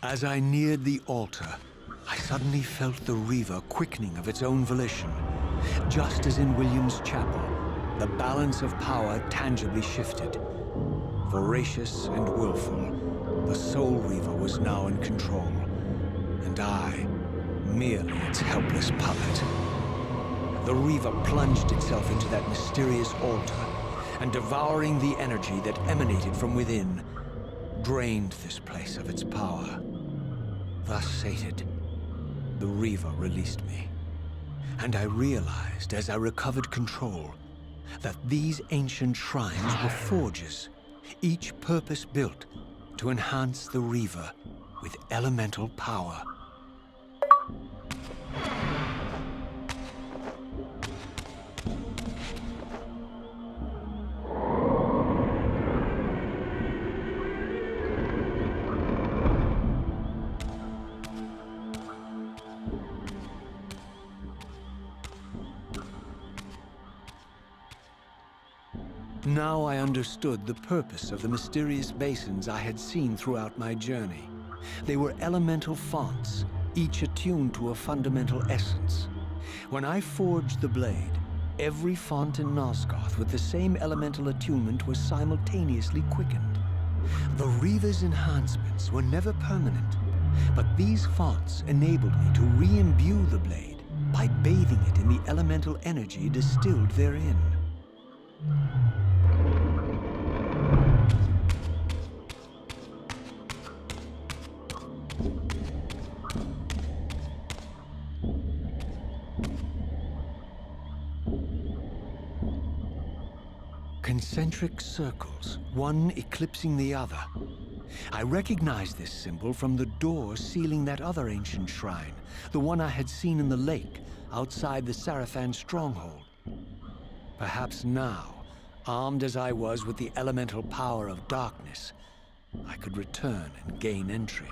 As I neared the altar, I suddenly felt the Reaver quickening of its own volition. Just as in William's chapel, the balance of power tangibly shifted. Voracious and willful, the Soul Reaver was now in control, and I, merely its helpless puppet. The Reaver plunged itself into that mysterious altar, and devouring the energy that emanated from within, drained this place of its power. Thus sated, the Reaver released me, and I realized as I recovered control that these ancient shrines were forges, each purpose-built to enhance the Reaver with elemental power. Now I understood the purpose of the mysterious basins I had seen throughout my journey. They were elemental fonts, each attuned to a fundamental essence. When I forged the blade, every font in Nosgoth with the same elemental attunement was simultaneously quickened. The Reaver's enhancements were never permanent, but these fonts enabled me to re-imbue the blade by bathing it in the elemental energy distilled therein. Concentric circles, one eclipsing the other. I recognized this symbol from the door sealing that other ancient shrine, the one I had seen in the lake outside the Sarafan stronghold. Perhaps now, armed as I was with the elemental power of darkness, I could return and gain entry.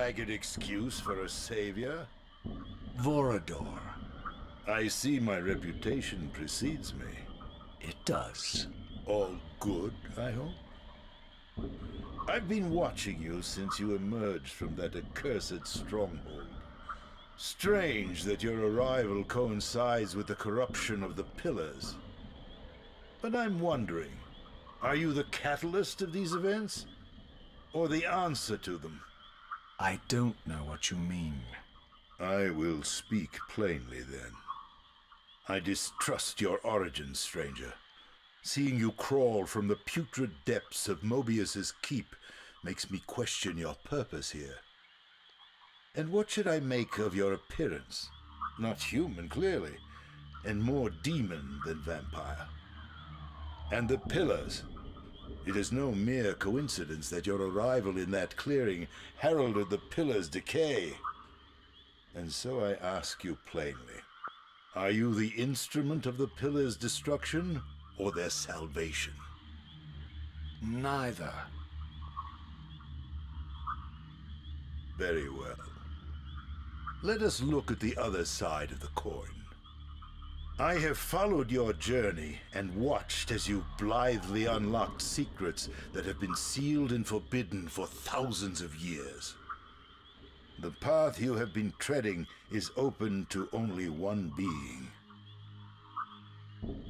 ragged excuse for a savior? Vorador. I see my reputation precedes me. It does. All good, I hope? I've been watching you since you emerged from that accursed stronghold. Strange that your arrival coincides with the corruption of the Pillars. But I'm wondering, are you the catalyst of these events? Or the answer to them? I don't know what you mean. I will speak plainly then. I distrust your origins, stranger. Seeing you crawl from the putrid depths of Mobius's keep makes me question your purpose here. And what should I make of your appearance? Not human, clearly, and more demon than vampire. And the Pillars. It is no mere coincidence that your arrival in that clearing heralded the Pillars' decay. And so I ask you plainly, are you the instrument of the Pillars' destruction or their salvation? Neither. Very well. Let us look at the other side of the coin. I have followed your journey and watched as you blithely unlocked secrets that have been sealed and forbidden for thousands of years. The path you have been treading is open to only one being.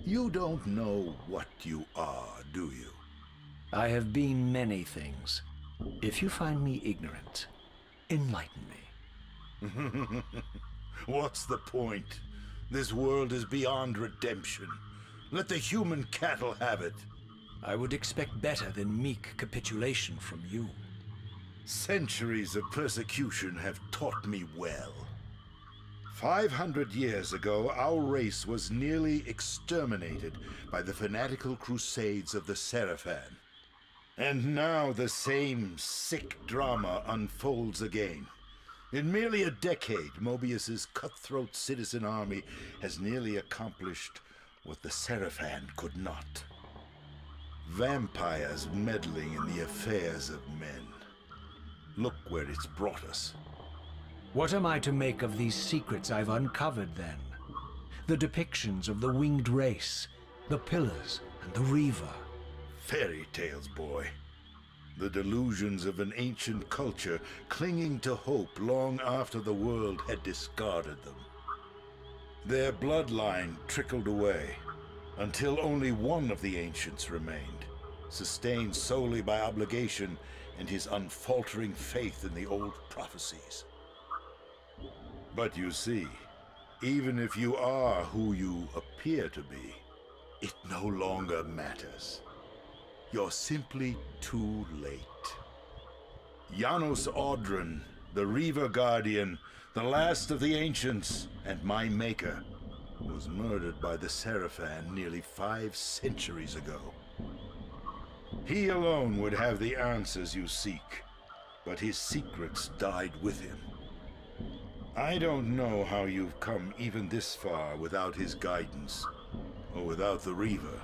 You don't know what you are, do you? I have been many things. If you find me ignorant, enlighten me. What's the point? This world is beyond redemption. Let the human cattle have it. I would expect better than meek capitulation from you. Centuries of persecution have taught me well. 500 years ago, our race was nearly exterminated by the fanatical crusades of the Seraphan. And now the same sick drama unfolds again. In merely a decade, Mobius's cutthroat citizen army has nearly accomplished what the Seraphan could not. Vampires meddling in the affairs of men. Look where it's brought us. What am I to make of these secrets I've uncovered, then? The depictions of the winged race, the Pillars, and the Reaver. Fairy tales, boy. The delusions of an ancient culture clinging to hope long after the world had discarded them. Their bloodline trickled away, until only one of the ancients remained, sustained solely by obligation and his unfaltering faith in the old prophecies. But you see, even if you are who you appear to be, it no longer matters. You're simply too late. Janos Audron, the Reaver Guardian, the last of the ancients, and my maker, was murdered by the Seraphan nearly 5 centuries ago. He alone would have the answers you seek, but his secrets died with him. I don't know how you've come even this far without his guidance, or without the Reaver,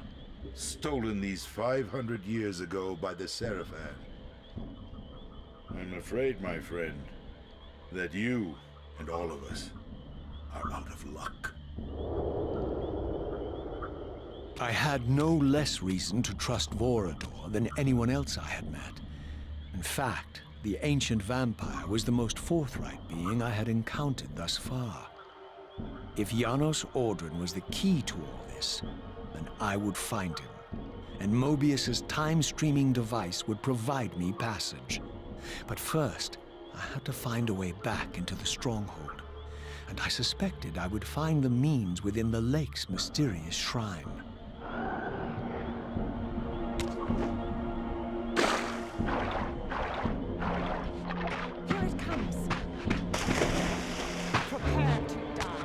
stolen these 500 years ago by the Seraphan. I'm afraid, my friend, that you and all of us are out of luck. I had no less reason to trust Vorador than anyone else I had met. In fact, the ancient vampire was the most forthright being I had encountered thus far. If Janos Audron was the key to all this, then I would find him, and Mobius's time-streaming device would provide me passage. But first, I had to find a way back into the stronghold, and I suspected I would find the means within the lake's mysterious shrine. Here it comes. Prepare to die.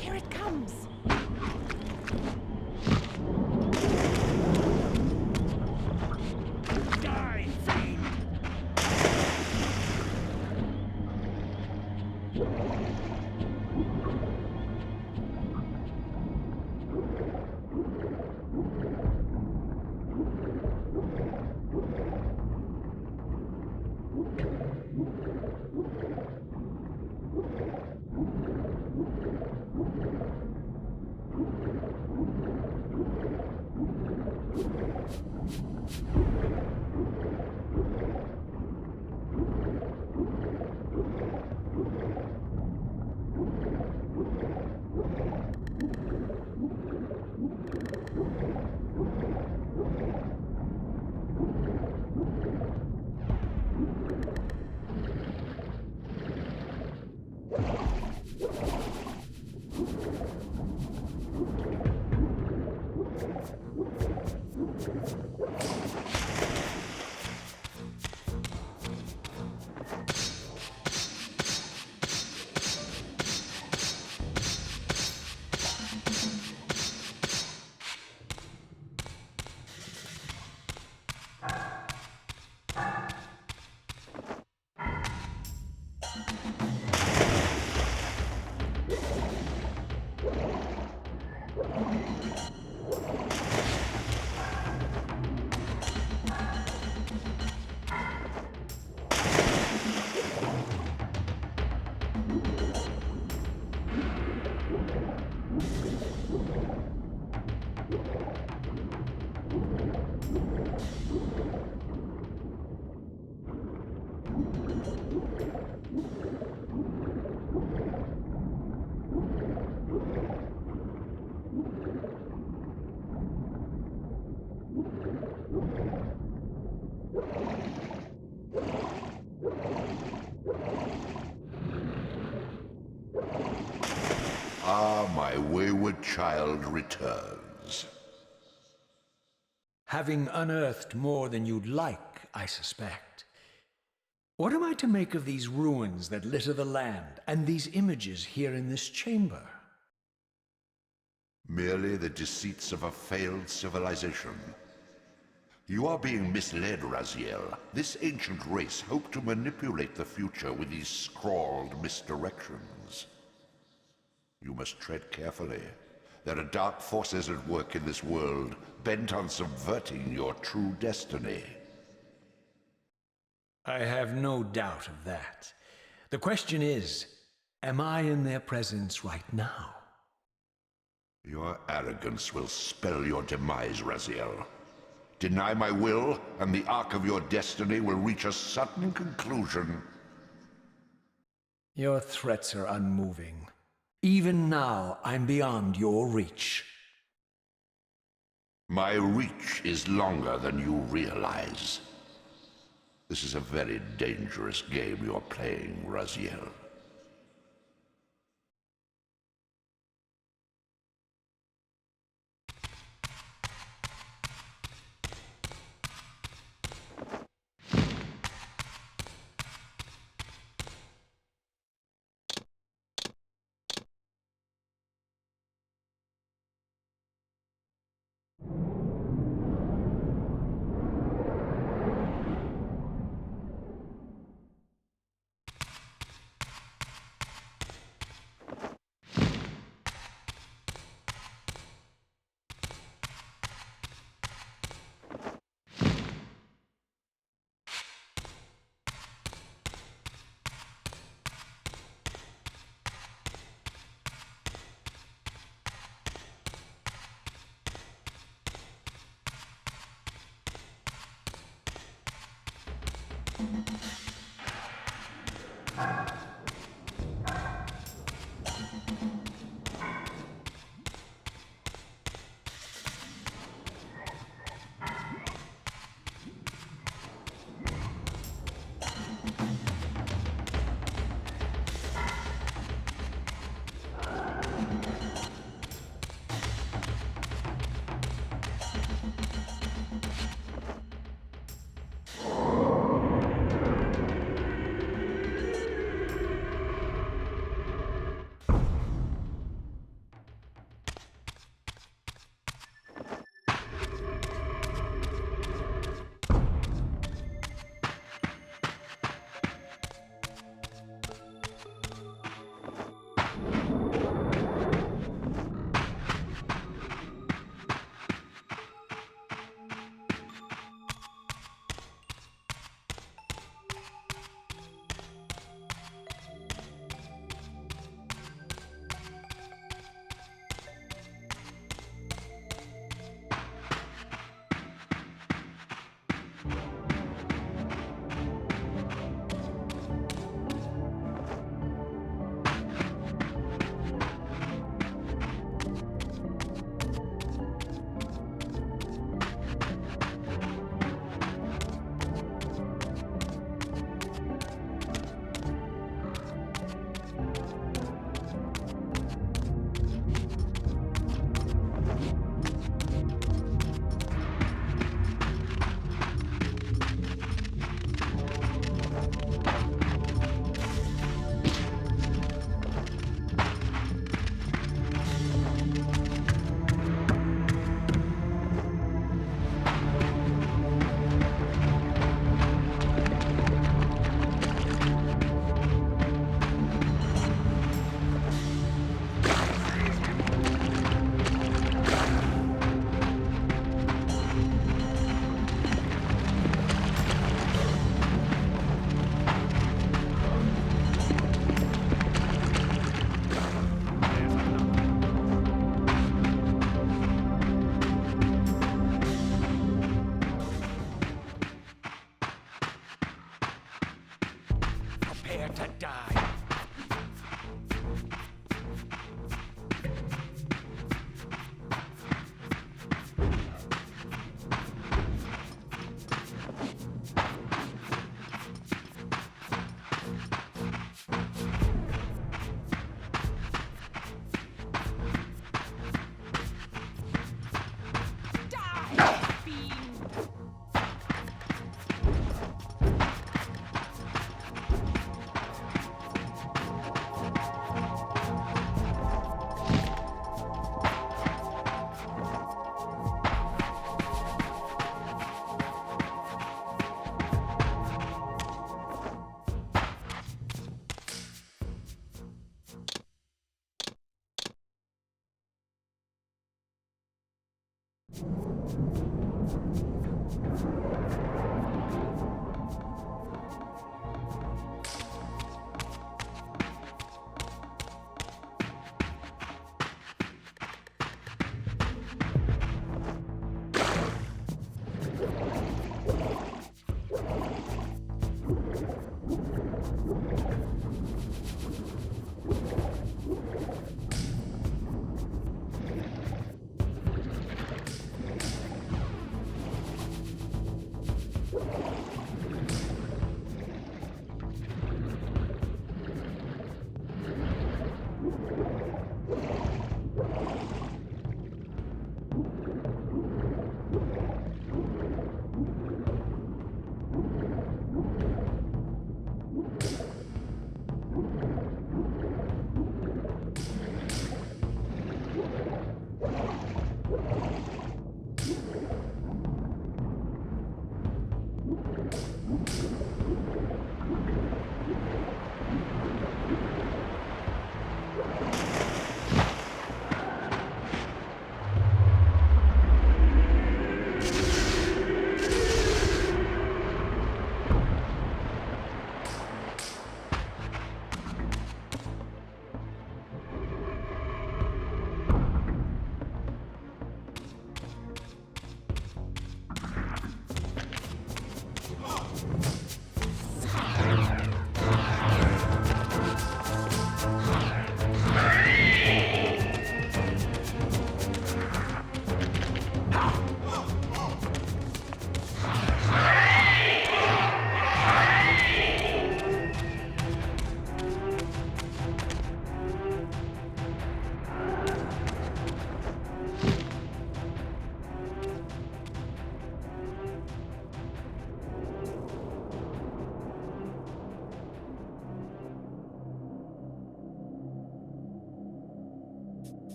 Here it comes. Die, fiend! Ah, my wayward child returns. Having unearthed more than you'd like, I suspect. What am I to make of these ruins that litter the land, and these images here in this chamber? Merely the deceits of a failed civilization. You are being misled, Raziel. This ancient race hoped to manipulate the future with these scrawled misdirections. You must tread carefully. There are dark forces at work in this world, bent on subverting your true destiny. I have no doubt of that. The question is, am I in their presence right now? Your arrogance will spell your demise, Raziel. Deny my will, and the arc of your destiny will reach a sudden conclusion. Your threats are unmoving. Even now, I'm beyond your reach. My reach is longer than you realize. This is a very dangerous game you're playing, Raziel.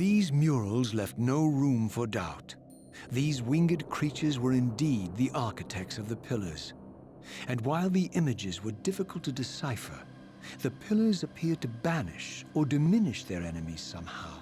These murals left no room for doubt. These winged creatures were indeed the architects of the pillars. And while the images were difficult to decipher, the pillars appeared to banish or diminish their enemies somehow.